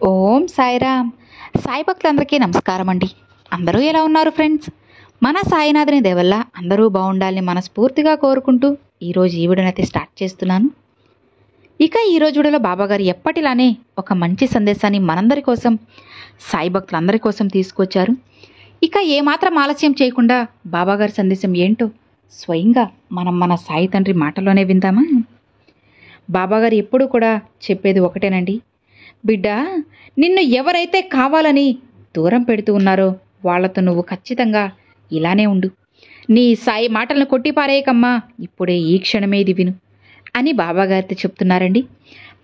ఓం సాయిరామ్. సాయి భక్తులందరికీ నమస్కారం అండి. అందరూ ఎలా ఉన్నారు ఫ్రెండ్స్? మన సాయినాథుని దయవల్ల అందరూ బాగుండాలని మనస్ఫూర్తిగా కోరుకుంటూ ఈరోజు ఈ వీడియోనైతే స్టార్ట్ చేస్తున్నాను. ఇక ఈరోజు వీడియోలో బాబాగారు ఎప్పటిలానే ఒక మంచి సందేశాన్ని మనందరి కోసం, సాయి భక్తులందరి కోసం తీసుకొచ్చారు. ఇక ఏమాత్రం ఆలస్యం చేయకుండా బాబాగారి సందేశం ఏంటో స్వయంగా మన సాయి తండ్రి మాటలోనే విందామా? బాబాగారు ఎప్పుడూ కూడా చెప్పేది ఒకటేనండి, బిడ్డ, నిన్ను ఎవరైతే కావాలని దూరం పెడుతూ ఉన్నారో వాళ్లతో నువ్వు ఖచ్చితంగా ఇలానే ఉండు. నీ సాయి మాటలను కొట్టిపారేయకమ్మా, ఇప్పుడే ఈ క్షణమే ఇది విను అని బాబాగారితో చెప్తున్నారండి.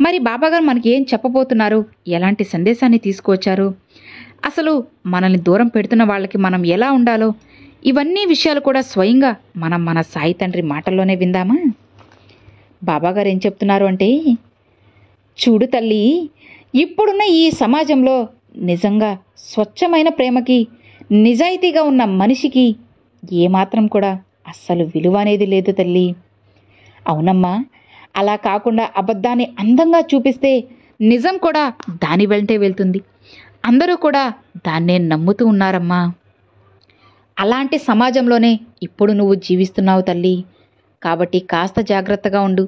మరి బాబాగారు మనకి ఏం చెప్పబోతున్నారు, ఎలాంటి సందేశాన్ని తీసుకువచ్చారు, అసలు మనల్ని దూరం పెడుతున్న వాళ్ళకి మనం ఎలా ఉండాలో, ఇవన్నీ విషయాలు కూడా స్వయంగా మన సాయి తండ్రి మాటల్లోనే విందామా? బాబాగారు ఏం చెప్తున్నారు అంటే, చూడు తల్లి, ఇప్పుడున్న ఈ సమాజంలో నిజంగా స్వచ్ఛమైన ప్రేమకి, నిజాయితీగా ఉన్న మనిషికి ఏమాత్రం కూడా అస్సలు విలువ అనేది లేదు తల్లి. అవునమ్మా, అలా కాకుండా అబద్ధాన్ని అందంగా చూపిస్తే నిజం కూడా దాని వెంటే వెళ్తుంది. అందరూ కూడా దాన్నే నమ్ముతూ ఉన్నారమ్మా. అలాంటి సమాజంలోనే ఇప్పుడు నువ్వు జీవిస్తున్నావు తల్లి. కాబట్టి కాస్త జాగ్రత్తగా ఉండు.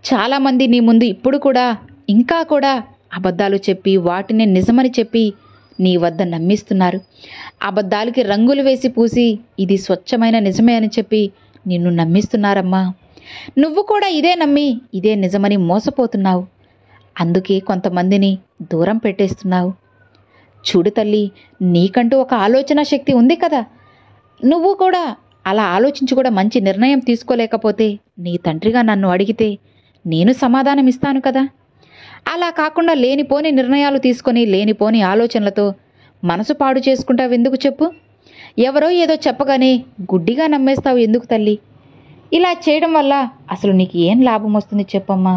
చాలామంది నీ ముందు ఇప్పుడు కూడా ఇంకా కూడా అబద్ధాలు చెప్పి వాటిని నిజమని చెప్పి నీ వద్ద నమ్మిస్తున్నారు. అబద్ధాలకి రంగులు వేసి పూసి ఇది స్వచ్ఛమైన నిజమే అని చెప్పి నిన్ను నమ్మిస్తున్నారమ్మా. నువ్వు కూడా ఇదే నమ్మి ఇదే నిజమని మోసపోతున్నావు. అందుకే కొంతమందిని దూరం పెట్టేస్తున్నావు. చూడు తల్లి, నీకంటూ ఒక ఆలోచన శక్తి ఉంది కదా. నువ్వు కూడా అలా ఆలోచించి కూడా మంచి నిర్ణయం తీసుకోలేకపోతే నీ తండ్రిగా నన్ను అడిగితే నేను సమాధానం ఇస్తాను కదా. అలా కాకుండా లేనిపోని నిర్ణయాలు తీసుకొని లేనిపోని ఆలోచనలతో మనసు పాడు చేసుకుంటావు ఎందుకు చెప్పు? ఎవరో ఏదో చెప్పగానే గుడ్డిగా నమ్మేస్తావు ఎందుకు తల్లి? ఇలా చేయడం వల్ల అసలు నీకు ఏం లాభం వస్తుంది చెప్పమ్మా?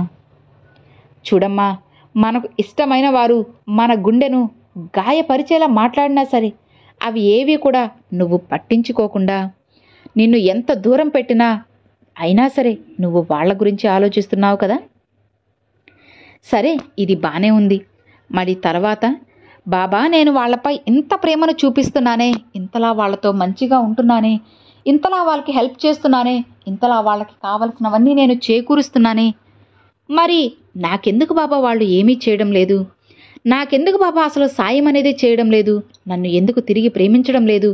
చూడమ్మా, మనకు ఇష్టమైన వారు మన గుండెను గాయపరిచేలా మాట్లాడినా సరే అవి ఏవి కూడా నువ్వు పట్టించుకోకుండా నిన్ను ఎంత దూరం పెట్టినా అయినా సరే నువ్వు వాళ్ళ గురించి ఆలోచిస్తున్నావు కదా. సరే, ఇది బానే ఉంది. మరి తర్వాత, బాబా, నేను వాళ్ళపై ఇంత ప్రేమను చూపిస్తున్నానే, ఇంతలా వాళ్ళతో మంచిగా ఉంటున్నానే, ఇంతలా వాళ్ళకి హెల్ప్ చేస్తున్నానే, ఇంతలా వాళ్ళకి కావలసినవన్నీ నేను చేకూరుస్తున్నానే, మరి నాకెందుకు బాబా వాళ్ళు ఏమీ చేయడం లేదు? నాకెందుకు బాబా అసలు సాయం అనేది చేయడం లేదు? నన్ను ఎందుకు తిరిగి ప్రేమించడం లేదు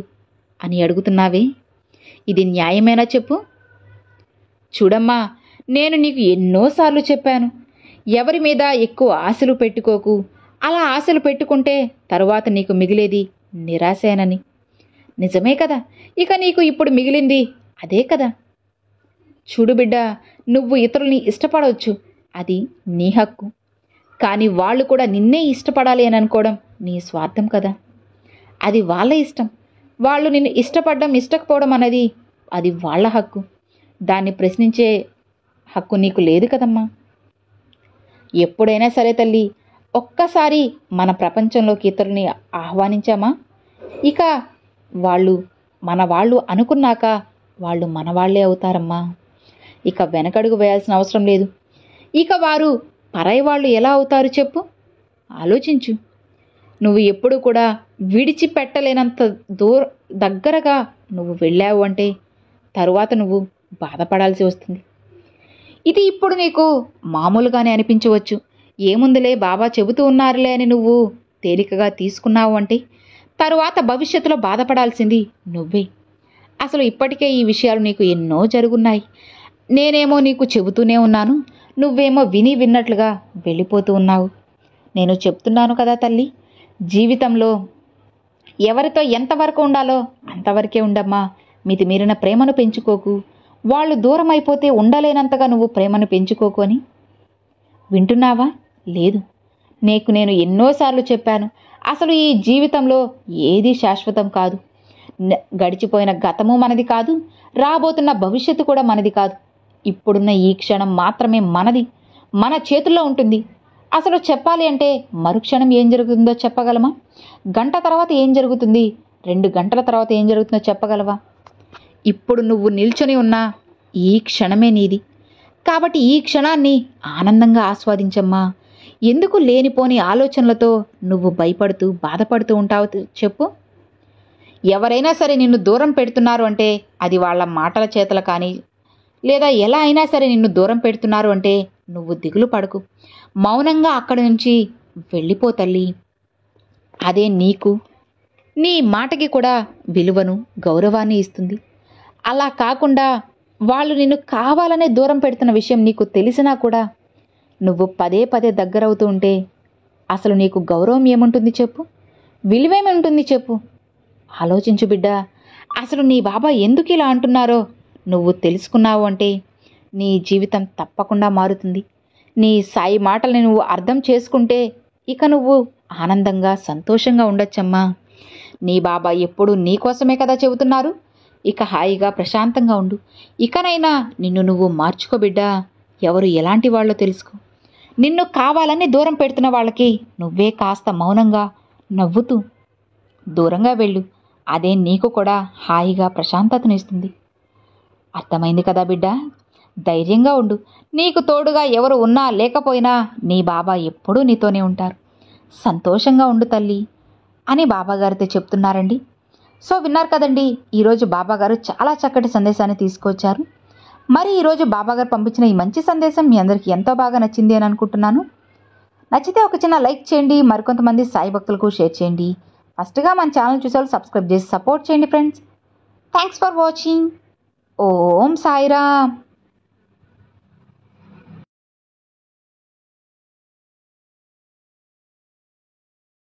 అని అడుగుతున్నావే? ఇది న్యాయమేనా చెప్పు? చూడమ్మా, నేను నీకు ఎన్నోసార్లు చెప్పాను, ఎవరి మీద ఎక్కువ ఆశలు పెట్టుకోకు. అలా ఆశలు పెట్టుకుంటే తరువాత నీకు మిగిలేది నిరాశేనని. నిజమే కదా. ఇక నీకు ఇప్పుడు మిగిలింది అదే కదా. చూడు బిడ్డ, నువ్వు ఇతరుల్ని ఇష్టపడవచ్చు, అది నీ హక్కు. కానీ వాళ్ళు కూడా నిన్నే ఇష్టపడాలి అని అనుకోవడం నీ స్వార్థం కదా. అది వాళ్ళ ఇష్టం. వాళ్ళు నిన్ను ఇష్టపడడం ఇష్టకపోవడం అనేది అది వాళ్ళ హక్కు. దాన్ని ప్రశ్నించే హక్కు నీకు లేదు కదమ్మా. ఎప్పుడైనా సరే తల్లి, ఒక్కసారి మన ప్రపంచంలోకి ఇతరుల్ని ఆహ్వానించామా, ఇక వాళ్ళు మన వాళ్ళు అనుకున్నాక వాళ్ళు మన వాళ్ళే అవుతారమ్మా. ఇక వెనకడుగు వేయాల్సిన అవసరం లేదు. ఇక వారు పరాయి వాళ్ళు ఎలా అవుతారు చెప్పు? ఆలోచించు. నువ్వు ఎప్పుడు కూడా విడిచిపెట్టలేనంత దగ్గరగా నువ్వు వెళ్ళావు అంటే తరువాత నువ్వు బాధపడాల్సి వస్తుంది. ఇది ఇప్పుడు నీకు మామూలుగానే అనిపించవచ్చు. ఏముందిలే, బాబా చెబుతూ ఉన్నారులే అని నువ్వు తేలికగా తీసుకున్నావు అంటే తరువాత భవిష్యత్తులో బాధపడాల్సింది నువ్వే. అసలు ఇప్పటికే ఈ విషయాలు నీకు ఎన్నో జరుగున్నాయి. నేనేమో నీకు చెబుతూనే ఉన్నాను, నువ్వేమో విన్నట్లుగా వెళ్ళిపోతూ ఉన్నావు. నేను చెప్తున్నాను కదా తల్లి, జీవితంలో ఎవరితో ఎంతవరకు ఉండాలో అంతవరకే ఉండమ్మా. మితిమీరిన ప్రేమను పెంచుకోకు. వాళ్ళు దూరం అయిపోతే ఉండలేనంతగా నువ్వు ప్రేమను పెంచుకోకు అని. వింటున్నావా? లేదు. నేను ఎన్నోసార్లు చెప్పాను, అసలు ఈ జీవితంలో ఏదీ శాశ్వతం కాదు. గడిచిపోయిన గతము మనది కాదు, రాబోతున్న భవిష్యత్తు కూడా మనది కాదు. ఇప్పుడున్న ఈ క్షణం మాత్రమే మనది, మన చేతుల్లో ఉంటుంది. అసలు చెప్పాలి అంటే మరుక్షణం ఏం జరుగుతుందో చెప్పగలమా? గంట తర్వాత ఏం జరుగుతుంది, 2 గంటల తర్వాత ఏం జరుగుతుందో చెప్పగలవా? ఇప్పుడు నువ్వు నిల్చొని ఉన్న ఈ క్షణమే నీది. కాబట్టి ఈ క్షణాన్ని ఆనందంగా ఆస్వాదించమ్మా. ఎందుకు లేనిపోని ఆలోచనలతో నువ్వు భయపడుతూ బాధపడుతూ ఉంటావు చెప్పు? ఎవరైనా సరే నిన్ను దూరం పెడుతున్నారు అంటే అది వాళ్ళ మాటల చేతల కానీ లేదా ఎలా అయినా సరే నిన్ను దూరం పెడుతున్నారు అంటే నువ్వు దిగులు పడకు. మౌనంగా అక్కడి నుంచి వెళ్ళిపో తల్లి. అదే నీకు నీ మాటకి కూడా విలువను గౌరవాన్ని ఇస్తుంది. అలా కాకుండా వాళ్ళు నిన్ను కావాలనే దూరం పెడుతున్న విషయం నీకు తెలిసినా కూడా నువ్వు పదే పదే దగ్గరవుతూ ఉంటే అసలు నీకు గౌరవం ఏముంటుంది చెప్పు? విలువేముంటుంది చెప్పు? ఆలోచించు బిడ్డ. అసలు నీ బాబా ఎందుకు ఇలా అంటున్నారో నువ్వు తెలుసుకున్నావు అంటే నీ జీవితం తప్పకుండా మారుతుంది. నీ సాయి మాటల్ని నువ్వు అర్థం చేసుకుంటే ఇక నువ్వు ఆనందంగా సంతోషంగా ఉండొచ్చమ్మా. నీ బాబా ఎప్పుడూ నీకోసమే కదా చెబుతున్నారు. ఇక హాయిగా ప్రశాంతంగా ఉండు. ఇకనైనా నిన్ను నువ్వు మార్చుకో బిడ్డా. ఎవరు ఎలాంటి వాళ్ళో తెలుసుకో. నిన్ను కావాలని దూరం పెడుతున్న వాళ్ళకి నువ్వే కాస్త మౌనంగా నవ్వుతూ దూరంగా వెళ్ళు. అదే నీకు కూడా హాయిగా ప్రశాంతతనిస్తుంది. అర్థమైంది కదా బిడ్డ? ధైర్యంగా ఉండు. నీకు తోడుగా ఎవరు ఉన్నా లేకపోయినా నీ బాబా ఎప్పుడూ నీతోనే ఉంటారు. సంతోషంగా ఉండు తల్లి అని బాబాగారితో చెప్తున్నారండి. సో విన్నారు కదండి, ఈరోజు బాబాగారు చాలా చక్కటి సందేశాన్ని తీసుకొచ్చారు. మరి ఈరోజు బాబాగారు పంపించిన ఈ మంచి సందేశం మీ అందరికీ ఎంతో బాగా నచ్చింది అని అనుకుంటున్నాను. నచ్చితే ఒక చిన్న లైక్ చేయండి. మరికొంతమంది సాయి భక్తులకు షేర్ చేయండి. ఫస్ట్గా మన ఛానల్ చూసేవాళ్ళు సబ్స్క్రైబ్ చేసి సపోర్ట్ చేయండి ఫ్రెండ్స్. Thanks for watching. ఓం సాయిరామ్.